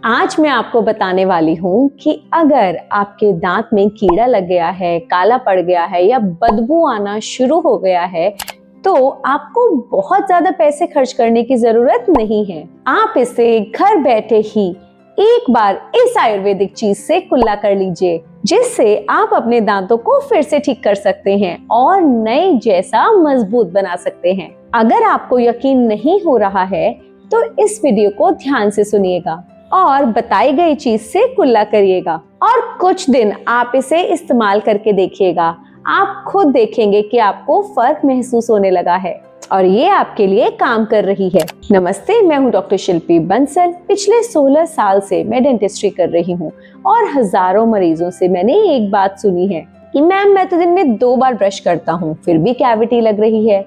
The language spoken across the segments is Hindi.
आज मैं आपको बताने वाली हूँ कि अगर आपके दांत में कीड़ा लग गया है, काला पड़ गया है या बदबू आना शुरू हो गया है तो आपको बहुत ज्यादा पैसे खर्च करने की जरूरत नहीं है। आप इसे घर बैठे ही एक बार इस आयुर्वेदिक चीज से कुल्ला कर लीजिए, जिससे आप अपने दांतों को फिर से ठीक कर सकते हैं और नए जैसा मजबूत बना सकते हैं। अगर आपको यकीन नहीं हो रहा है तो इस वीडियो को ध्यान से सुनिएगा और बताई गई चीज से कुल्ला करिएगा और कुछ दिन आप इसे इस्तेमाल करके देखिएगा। आप खुद देखेंगे कि आपको फर्क महसूस होने लगा है और ये आपके लिए काम कर रही है। नमस्ते, मैं हूँ डॉक्टर शिल्पी बंसल। पिछले 16 साल से मैं डेंटिस्ट्री कर रही हूँ और हजारों मरीजों से मैंने एक बात सुनी है कि मैम मैं तो दिन में 2 बार ब्रश करता हूँ फिर भी कैविटी लग रही है,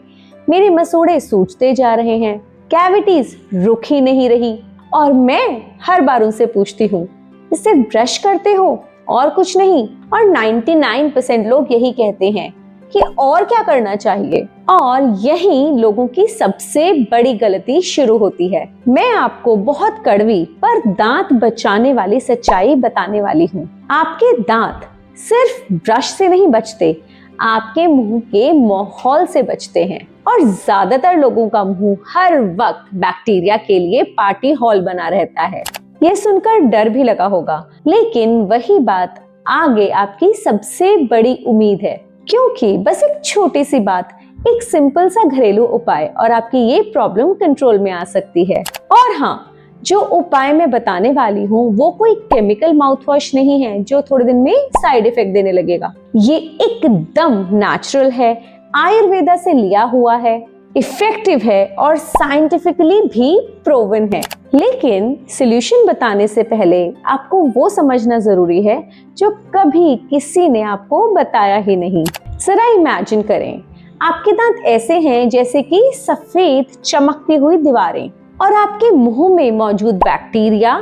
मेरे मसूड़े सूजते जा रहे हैं, कैविटीज रुक ही नहीं रही। और मैं हर बार उनसे पूछती हूँ सिर्फ ब्रश करते हो और कुछ नहीं, और 99% लोग यही कहते हैं कि और क्या करना चाहिए। और यही लोगों की सबसे बड़ी गलती शुरू होती है। मैं आपको बहुत कड़वी पर दांत बचाने वाली सच्चाई बताने वाली हूँ। आपके दांत सिर्फ ब्रश से नहीं बचते, आपके मुंह के माहौल से बचते हैं। और ज्यादातर लोगों का मुंह हर वक्त बैक्टीरिया के लिए पार्टी हॉल बना रहता है। ये सुनकर डर भी लगा होगा, लेकिन वही बात आगे आपकी सबसे बड़ी उम्मीद है, क्योंकि बस एक छोटी सी बात, एक सिंपल सा घरेलू उपाय और आपकी ये प्रॉब्लम कंट्रोल में आ सकती है। और हाँ, जो उपाय मैं बताने वाली हूँ वो कोई केमिकल माउथ वॉश नहीं है जो थोड़े दिन में साइड इफेक्ट देने लगेगा। ये एकदम नेचुरल है, आयुर्वेदा से लिया हुआ है, इफेक्टिव है और साइंटिफिकली भी प्रूवन है। लेकिन सॉल्यूशन बताने से पहले आपको वो समझना जरूरी है जो कभी किसी ने आपको बताया ही नहीं। जरा इमेजिन करें, आपके दांत ऐसे हैं जैसे कि सफेद चमकती हुई दीवारें, और आपके मुंह में मौजूद बैक्टीरिया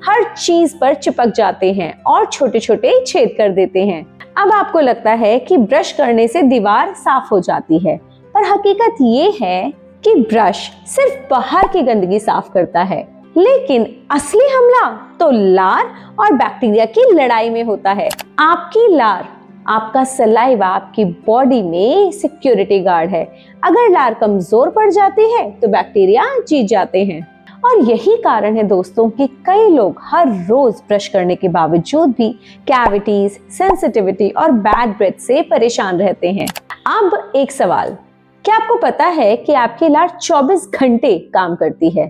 हर चीज पर चिपक जाते हैं और छोटे छोटे छेद कर देते हैं। अब आपको लगता है कि ब्रश करने से दीवार साफ हो जाती है, पर हकीकत ये है कि ब्रश सिर्फ बाहर की गंदगी साफ करता है, लेकिन असली हमला तो लार और बैक्टीरिया की लड़ाई में होता है। आपकी लार, आपका सलाइवा आपकी बॉडी में सिक्योरिटी गार्ड है। अगर लार कमजोर पड़ जाती है तो बैक्टीरिया जीत जाते हैं। और यही कारण है दोस्तों कि कई लोग हर रोज ब्रश करने के बावजूद भी कैविटीज, सेंसिटिविटी और बैड ब्रेथ से परेशान रहते हैं। अब एक सवाल, क्या आपको पता है कि आपकी लार 24 घंटे काम करती है,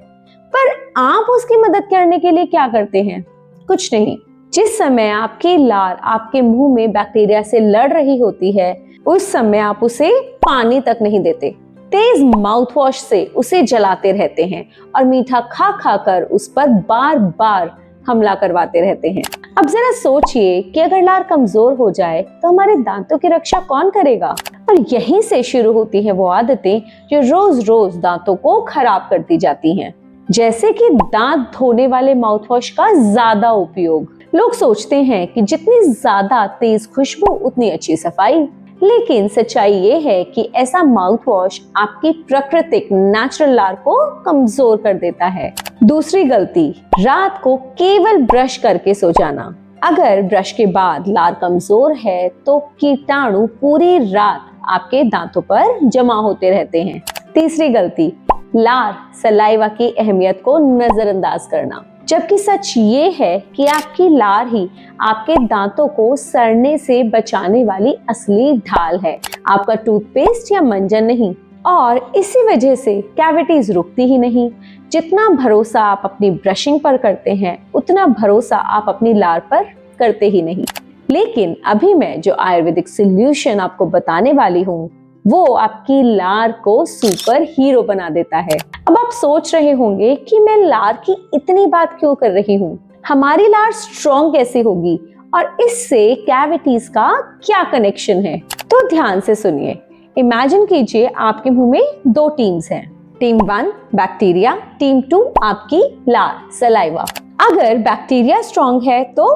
पर आप उसकी मदद करने के लिए क्या करते हैं? कुछ नहीं। जिस समय आपकी लार आपके मुंह में बैक्टीरिया से लड़ रही होती है, उस समय आप उसे पानी तक नहीं देते, तेज माउथ वॉश से उसे जलाते रहते हैं और मीठा खा खा कर उस पर बार बार हमला करवाते रहते हैं। अब जरा सोचिए कि अगर लार कमजोर हो जाए तो हमारे दांतों की रक्षा कौन करेगा? और यहीं से शुरू होती हैं वो आदतें जो रोज रोज दांतों को खराब करती जाती हैं, जैसे कि दांत धोने वाले माउथ वॉश का ज्यादा उपयोग। लोग सोचते हैं कि जितनी ज्यादा तेज खुशबू उतनी अच्छी सफाई, लेकिन सच्चाई ये है कि ऐसा माउथ वॉश आपकी प्राकृतिक नेचुरल लार को कमजोर कर देता है। दूसरी गलती, रात को केवल ब्रश करके सो जाना। अगर ब्रश के बाद लार कमजोर है तो कीटाणु पूरी रात आपके दांतों पर जमा होते रहते हैं। तीसरी गलती, लार सलाइवा की अहमियत को नजरअंदाज करना, जबकि सच ये है कि आपकी लार ही आपके दांतों को सड़ने से बचाने वाली असली ढाल है, आपका टूथपेस्ट या मंजन नहीं। और इसी वजह से कैविटीज रुकती ही नहीं। जितना भरोसा आप अपनी ब्रशिंग पर करते हैं, उतना भरोसा आप अपनी लार पर करते ही नहीं। लेकिन अभी मैं जो आयुर्वेदिक सॉल्यूशन आपको बताने वाली हूँ वो आपकी लार को सुपर हीरो बना देता है। अब आप सोच रहे होंगे कि मैं लार की इतनी बात क्यों कर रही हूँ, हमारी लार स्ट्रॉन्ग कैसी होगी और इससे कैविटीज का क्या कनेक्शन है? तो ध्यान से सुनिए। इमेजिन कीजिए आपके मुंह में 2 टीम्स हैं। टीम 1 बैक्टीरिया, टीम 2 आपकी लार सलाइवा। अगर बैक्टीरिया स्ट्रॉन्ग है तो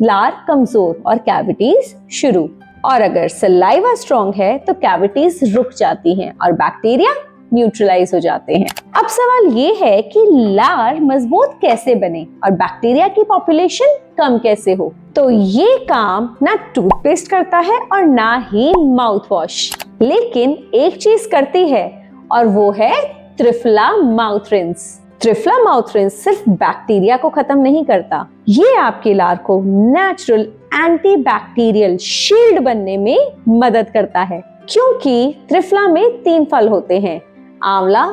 लार कमजोर और कैविटीज शुरू, और अगर सलाइवा स्ट्रॉन्ग है तो कैविटीज रुक जाती हैं और बैक्टीरिया न्यूट्रलाइज हो जाते हैं। अब सवाल ये है कि लार मजबूत कैसे बने और बैक्टीरिया की पॉपुलेशन कम कैसे हो। तो ये काम ना टूथपेस्ट करता है और ना ही माउथ वॉश, लेकिन एक चीज करती है और वो है triphala mouth rinse. Triphala mouth rinse सिर्फ बैक्टीरिया को खत्म नहीं करता, ये आपकी लार को नेचुरल एंटी बैक्टीरियल शील्ड बनने में मदद करता है, क्योंकि त्रिफला में 3 फल होते हैं, आंवला,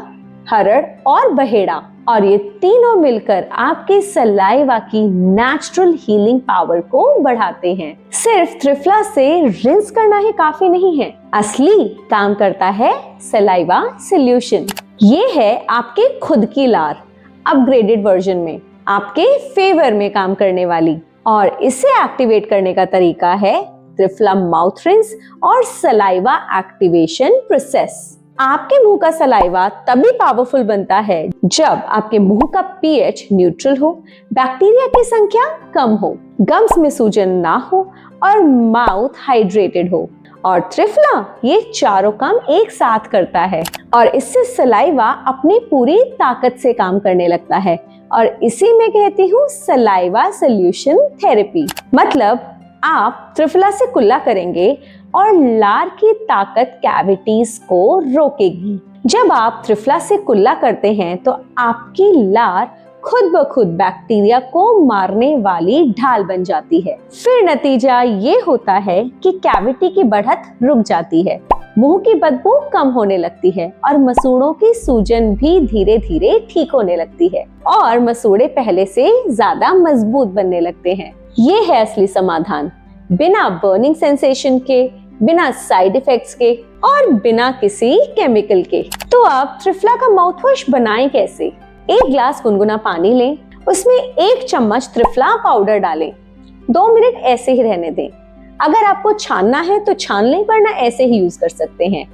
हरड़ और बहेड़ा, और ये तीनों मिलकर आपके सलाइवा की नेचुरल हीलिंग पावर को बढ़ाते हैं। सिर्फ त्रिफला से रिंस करना ही काफी नहीं है, असली काम करता है सलाइवा सॉल्यूशन। ये है आपके खुद की लार अपग्रेडेड वर्जन में, आपके फेवर में काम करने वाली, और इसे एक्टिवेट करने का तरीका है त्रिफला माउथ रिंस और सलाइवा एक्टिवेशन प्रोसेस। आपके मुंह का सलाइवा तभी पावरफुल बनता है जब आपके मुंह का पीएच न्यूट्रल हो, बैक्टीरिया की संख्या कम हो, गम्स में सूजन ना हो और माउथ हाइड्रेटेड हो। और त्रिफला ये चारों काम एक साथ करता है और इससे सलाइवा अपनी पूरी ताकत से काम करने लगता है, और इसी में कहती हूँ सलाइवा सॉल्यूशन थेरेपी। मतलब आप त्रिफला से कुल्ला करेंगे और लार की ताकत कैविटीज को रोकेगी। जब आप त्रिफला से कुल्ला करते हैं तो आपकी लार खुद ब खुद बैक्टीरिया को मारने वाली ढाल बन जाती है। फिर नतीजा ये होता है कि कैविटी की बढ़त रुक जाती है, मुंह की बदबू कम होने लगती है और मसूड़ों की सूजन भी धीरे धीरे ठीक होने लगती है और मसूड़े पहले से ज्यादा मजबूत बनने लगते हैं। ये है असली समाधान, बिना बर्निंग सेंसेशन के, बिना साइड इफेक्ट्स के और बिना किसी केमिकल के। तो आप त्रिफला का माउथ वॉश बनाएं कैसे? 1 ग्लास गुनगुना पानी लें, उसमें 1 चम्मच त्रिफला पाउडर डालें, 2 मिनट ऐसे ही रहने दें। अगर आपको छानना है तो छान लें, वरना ऐसे ही यूज कर सकते हैं।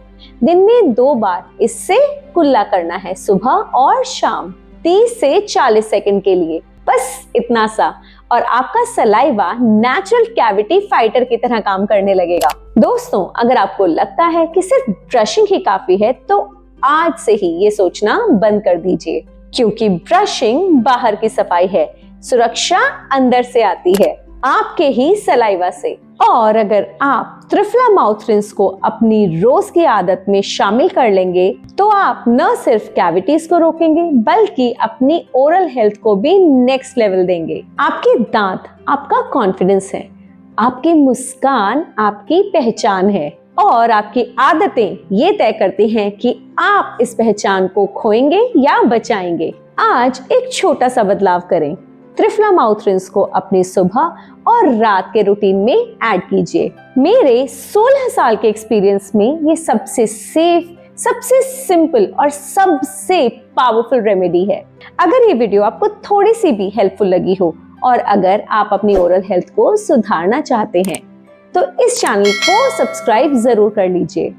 दिन में 2 बार इससे कुल्ला करना है, सुबह और शाम, 30 से 40 सेकंड के लिए, बस इतना सा, और आपका सलाइवा नेचुरल कैविटी फाइटर की तरह काम करने लगेगा। दोस्तों, अगर आपको लगता है कि सिर्फ ब्रशिंग ही काफी है तो आज से ही ये सोचना बंद कर दीजिए, क्योंकि ब्रशिंग बाहर की सफाई है, सुरक्षा अंदर से आती है, आपके ही सलाइवा से। और अगर आप त्रिफला माउथ रिंस को अपनी रोज की आदत में शामिल कर लेंगे तो आप न सिर्फ कैविटीज को रोकेंगे बल्कि अपनी ओरल हेल्थ को भी नेक्स्ट लेवल देंगे। आपके दांत आपका कॉन्फिडेंस है, आपकी मुस्कान आपकी पहचान है, और आपकी आदतें ये तय करती हैं कि आप इस पहचान को खोएंगे या बचाएंगे। आज एक छोटा सा बदलाव करें, त्रिफला माउथ रिंस को अपनी सुबह और रात के रूटीन में ऐड कीजिए। मेरे 16 साल के एक्सपीरियंस में ये सबसे सेफ, सबसे सिंपल और सबसे पावरफुल रेमेडी है। अगर ये वीडियो आपको थोड़ी सी भी हेल्पफुल लगी हो और अगर आप अपनी ओरल हेल्थ को सुधारना चाहते हैं तो इस चैनल को सब्सक्राइब जरूर कर लीजिए।